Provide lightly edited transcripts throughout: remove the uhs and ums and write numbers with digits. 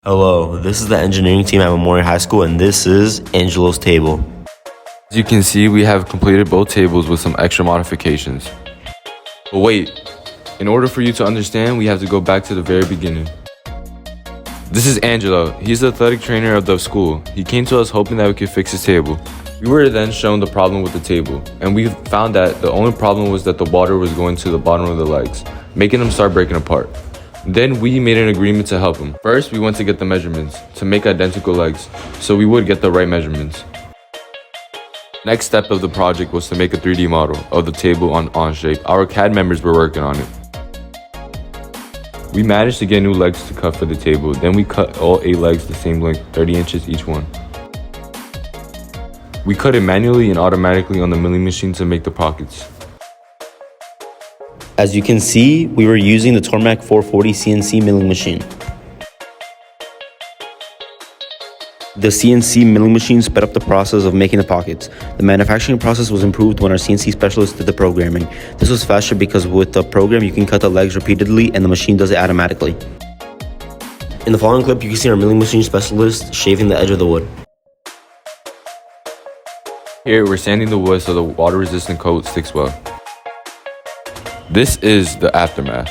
Hello, this is the engineering team at Memorial High School, and this is Angelo's table. As you can see, we have completed both tables with some extra modifications. But wait, in order for you to understand, we have to go back to the very beginning. This is Angelo. He's the athletic trainer of the school. He came to us hoping that we could fix his table. We were then shown the problem with the table, and we found that the only problem was that the water was going to the bottom of the legs, making them start breaking apart. Then we made an agreement to help him. First, we went to get the measurements to make identical legs, so we would get the right measurements. Next step of the project was to make a 3D model of the table on Onshape. Our CAD members were working on it. We managed to get new legs to cut for the table. Then we cut all 8 legs the same length, 30 inches each one. We cut it manually and automatically on the milling machine to make the pockets. As you can see, we were using the Tormach 440 CNC milling machine. The CNC milling machine sped up the process of making the pockets. The manufacturing process was improved when our CNC specialist did the programming. This was faster because with the program, you can cut the legs repeatedly and the machine does it automatically. In the following clip, you can see our milling machine specialist shaving the edge of the wood. Here, we're sanding the wood so the water-resistant coat sticks well. This is the aftermath.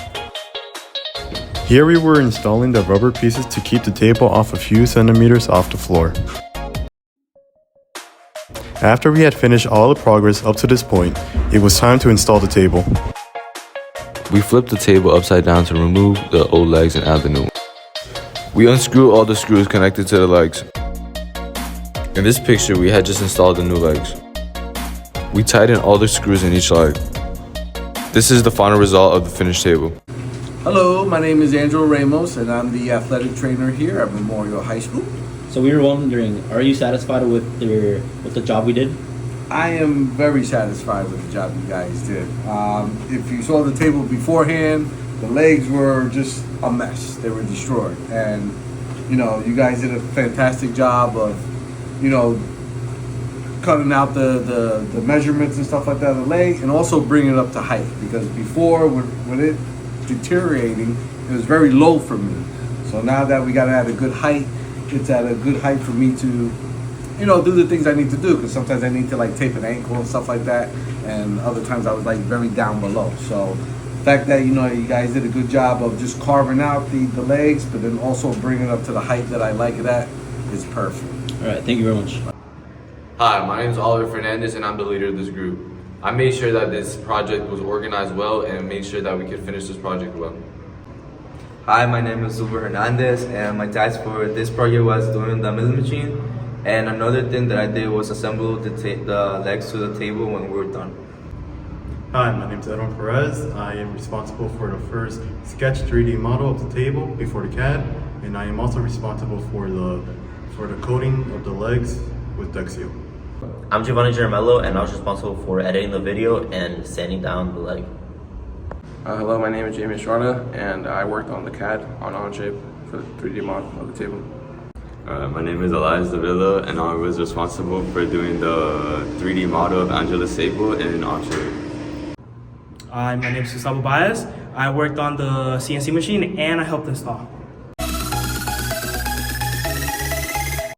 Here we were installing the rubber pieces to keep the table off a few centimeters off the floor. After we had finished all the progress up to this point, it was time to install the table. We flipped the table upside down to remove the old legs and add the new one. We unscrew all the screws connected to the legs. In this picture, we had just installed the new legs. We tightened all the screws in each leg. This is the final result of the finished table. Hello, my name is Angelo and I'm the athletic trainer here at Memorial High School. So we were wondering, are you satisfied with the job we did? I am very satisfied with the job you guys did. If you saw the table beforehand, the legs were just a mess. They were destroyed. And, you guys did a fantastic job of, cutting out the measurements and stuff like that of the leg, and also bringing it up to height, because before with it deteriorating, it was very low for me. So now that we got it at a good height, it's at a good height for me to do the things I need to do, because sometimes I need to tape an ankle and stuff like that, and other times I was very down below. So the fact that you guys did a good job of just carving out the legs, but then also bringing it up to the height that I like it at is perfect. All right, thank you very much. Hi, my name is Oliver Fernandez and I'm the leader of this group. I made sure that this project was organized well and made sure that we could finish this project well. Hi, my name is Silver Hernandez and my task for this project was doing the milling machine. And another thing that I did was assemble the legs to the table when we were done. Hi, my name is Edwin Perez. I am responsible for the first sketch 3D model of the table before the CAD, and I am also responsible for the coating of the legs with Duck Seal. I'm Giovanni Geramello, and I was responsible for editing the video and sanding down the leg. Hello, my name is Jamie Estrada, and I worked on the CAD on Onshape for the 3D model of the table. My name is Elias Davila, and I was responsible for doing the 3D model of Angelo's table in Onshape. Hi, my name is Gustavo Baez. I worked on the CNC machine and I helped install.